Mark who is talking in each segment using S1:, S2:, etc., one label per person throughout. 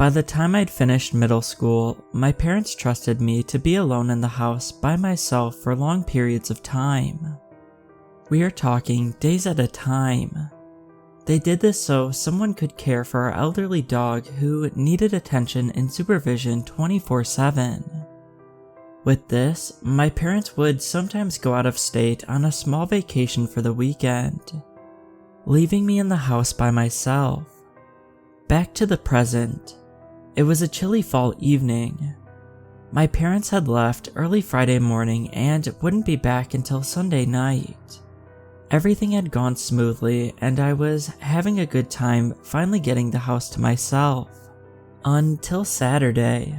S1: By the time I'd finished middle school, my parents trusted me to be alone in the house by myself for long periods of time. We are talking days at a time. They did this so someone could care for our elderly dog who needed attention and supervision 24/7. With this, my parents would sometimes go out of state on a small vacation for the weekend, leaving me in the house by myself. Back to the present. It was a chilly fall evening. My parents had left early Friday morning and wouldn't be back until Sunday night. Everything had gone smoothly and I was having a good time finally getting the house to myself. Until Saturday.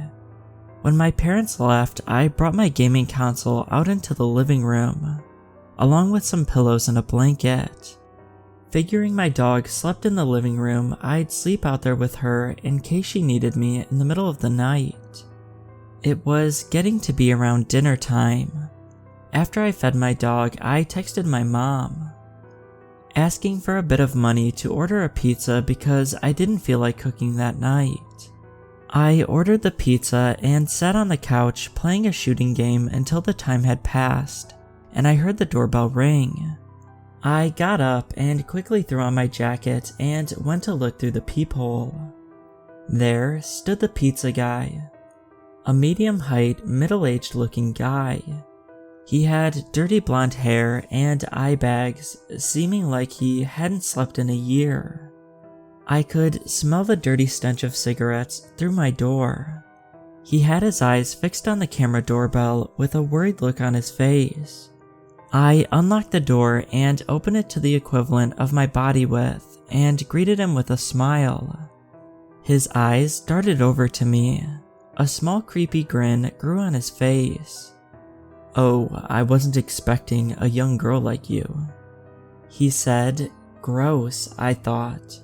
S1: When my parents left, I brought my gaming console out into the living room, along with some pillows and a blanket. Figuring my dog slept in the living room, I'd sleep out there with her in case she needed me in the middle of the night. It was getting to be around dinner time. After I fed my dog, I texted my mom, asking for a bit of money to order a pizza because I didn't feel like cooking that night. I ordered the pizza and sat on the couch playing a shooting game until the time had passed, and I heard the doorbell ring. I got up and quickly threw on my jacket and went to look through the peephole. There stood the pizza guy, a medium-height, middle-aged looking guy. He had dirty blonde hair and eye bags, seeming like he hadn't slept in a year. I could smell the dirty stench of cigarettes through my door. He had his eyes fixed on the camera doorbell with a worried look on his face. I unlocked the door and opened it to the equivalent of my body width and greeted him with a smile. His eyes darted over to me. A small creepy grin grew on his face. "Oh, I wasn't expecting a young girl like you," he said. Gross, I thought.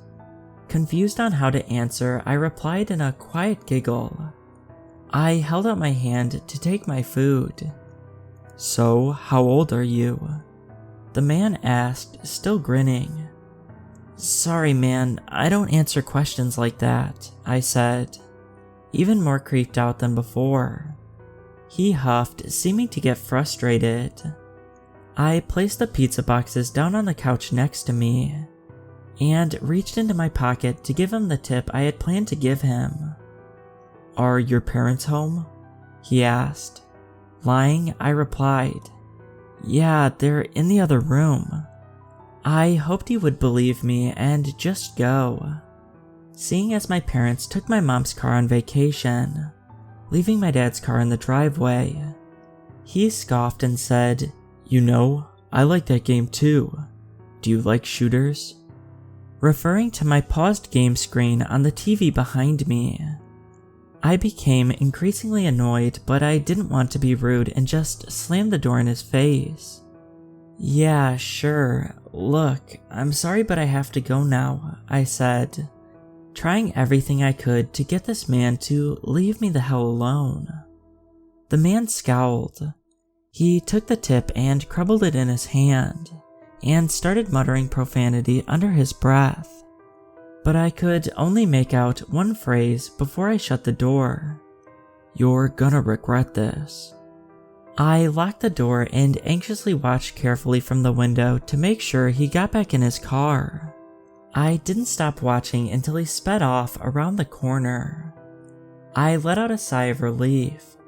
S1: Confused on how to answer, I replied in a quiet giggle. I held out my hand to take my food. "So, how old are you?" the man asked, still grinning. "Sorry man, I don't answer questions like that," I said, even more creeped out than before. He huffed, seeming to get frustrated. I placed the pizza boxes down on the couch next to me, and reached into my pocket to give him the tip I had planned to give him. "Are your parents home?" he asked. Lying, I replied, "Yeah, they're in the other room." I hoped he would believe me and just go, seeing as my parents took my mom's car on vacation, leaving my dad's car in the driveway. He scoffed and said, "You know, I like that game too. Do you like shooters?" referring to my paused game screen on the TV behind me. I became increasingly annoyed, but I didn't want to be rude and just slammed the door in his face. "Yeah, sure. Look, I'm sorry but I have to go now," I said, trying everything I could to get this man to leave me the hell alone. The man scowled. He took the tip and crumbled it in his hand, and started muttering profanity under his breath. But I could only make out one phrase before I shut the door. "You're gonna regret this." I locked the door and anxiously watched carefully from the window to make sure he got back in his car. I didn't stop watching until he sped off around the corner. I let out a sigh of relief.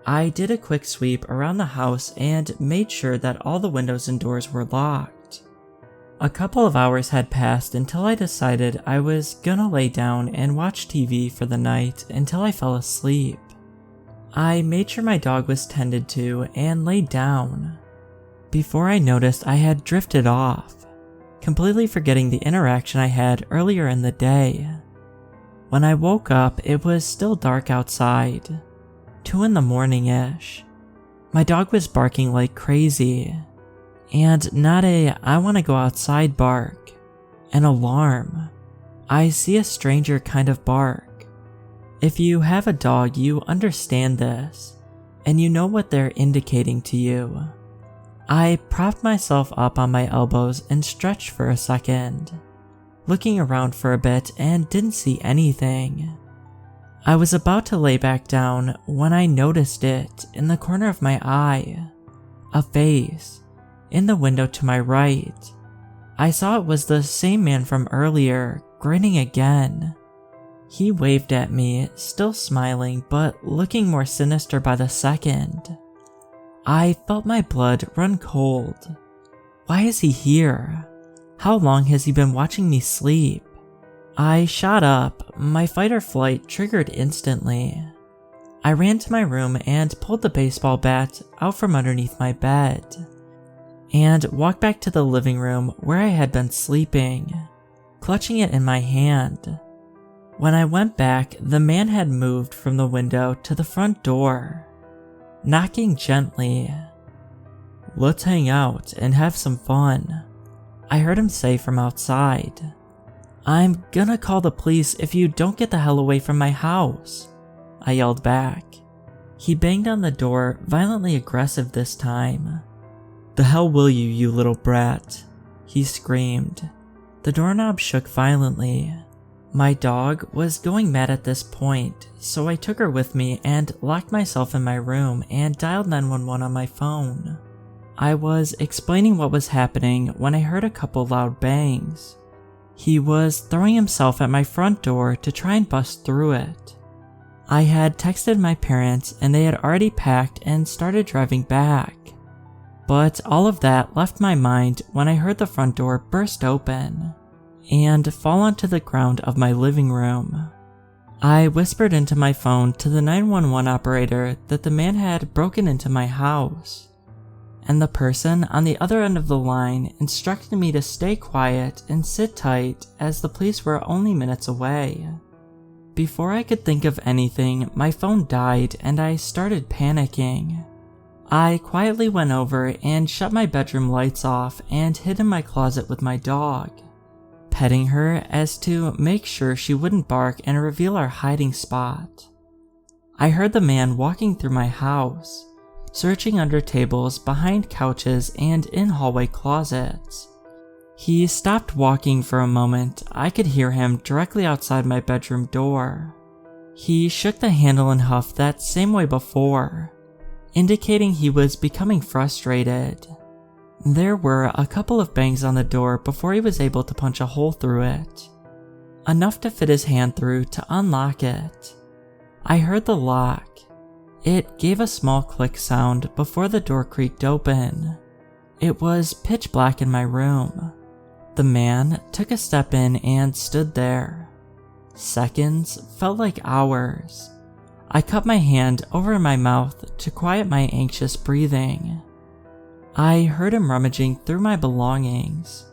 S1: I did a quick sweep around the house and made sure that all the windows and doors were locked. A couple of hours had passed until I decided I was gonna lay down and watch TV for the night until I fell asleep. I made sure my dog was tended to and laid down. Before I noticed, I had drifted off, completely forgetting the interaction I had earlier in the day. When I woke up, it was still dark outside, 2 in the morning-ish. My dog was barking like crazy, and not a "I want to go outside" bark, an alarm. I see a stranger kind of bark. If you have a dog, you understand this, and you know what they're indicating to you. I propped myself up on my elbows and stretched for a second, looking around for a bit and didn't see anything. I was about to lay back down when I noticed it in the corner of my eye. A face in the window to my right. I saw it was the same man from earlier, grinning again. He waved at me, still smiling but looking more sinister by the second. I felt my blood run cold. Why is he here? How long has he been watching me sleep? I shot up, my fight or flight triggered instantly. I ran to my room and pulled the baseball bat out from underneath my bed, and walked back to the living room where I had been sleeping, clutching it in my hand. When I went back, the man had moved from the window to the front door, knocking gently. "Let's hang out and have some fun," I heard him say from outside. "I'm gonna call the police if you don't get the hell away from my house," I yelled back. He banged on the door, violently aggressive this time. "The hell will you, you little brat," he screamed. The doorknob shook violently. My dog was going mad at this point, so I took her with me and locked myself in my room and dialed 911 on my phone. I was explaining what was happening when I heard a couple loud bangs. He was throwing himself at my front door to try and bust through it. I had texted my parents and they had already packed and started driving back. But all of that left my mind when I heard the front door burst open and fall onto the ground of my living room. I whispered into my phone to the 911 operator that the man had broken into my house, and the person on the other end of the line instructed me to stay quiet and sit tight as the police were only minutes away. Before I could think of anything, my phone died and I started panicking. I quietly went over and shut my bedroom lights off and hid in my closet with my dog, petting her as to make sure she wouldn't bark and reveal our hiding spot. I heard the man walking through my house, searching under tables, behind couches, and in hallway closets. He stopped walking for a moment. I could hear him directly outside my bedroom door. He shook the handle and huffed that same way before, indicating he was becoming frustrated. There were a couple of bangs on the door before he was able to punch a hole through it, enough to fit his hand through to unlock it. I heard the lock. It gave a small click sound before the door creaked open. It was pitch black in my room. The man took a step in and stood there. Seconds felt like hours. I cupped my hand over my mouth to quiet my anxious breathing. I heard him rummaging through my belongings.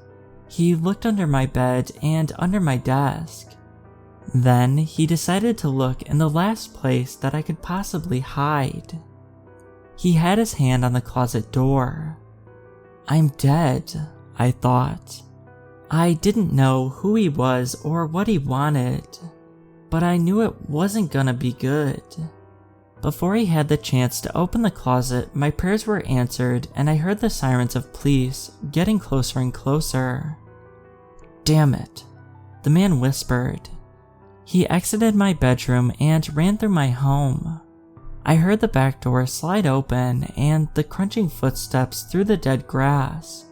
S1: He looked under my bed and under my desk. Then he decided to look in the last place that I could possibly hide. He had his hand on the closet door. I'm dead, I thought. I didn't know who he was or what he wanted, but I knew it wasn't gonna be good. Before he had the chance to open the closet, my prayers were answered and I heard the sirens of police getting closer and closer. Damn it, the man whispered. He exited my bedroom and ran through my home. I heard the back door slide open and the crunching footsteps through the dead grass.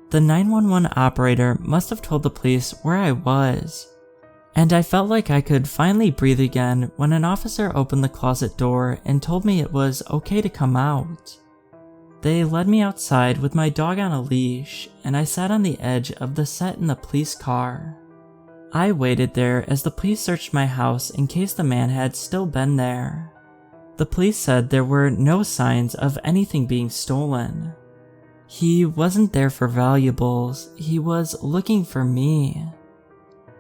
S1: The 911 operator must have told the police where I was, and I felt like I could finally breathe again when an officer opened the closet door and told me it was okay to come out. They led me outside with my dog on a leash, and I sat on the edge of the set in the police car. I waited there as the police searched my house in case the man had still been there. The police said there were no signs of anything being stolen. He wasn't there for valuables, he was looking for me.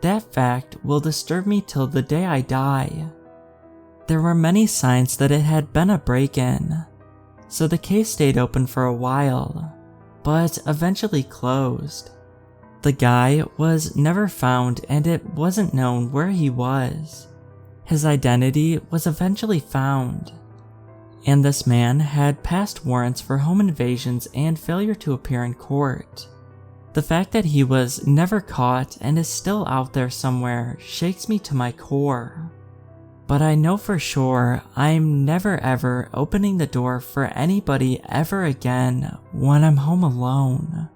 S1: That fact will disturb me till the day I die. There were many signs that it had been a break-in, so the case stayed open for a while, but eventually closed. The guy was never found and it wasn't known where he was. His identity was eventually found, and this man had past warrants for home invasions and failure to appear in court. The fact that he was never caught and is still out there somewhere shakes me to my core. but I know for sure I'm never ever opening the door for anybody ever again when I'm home alone.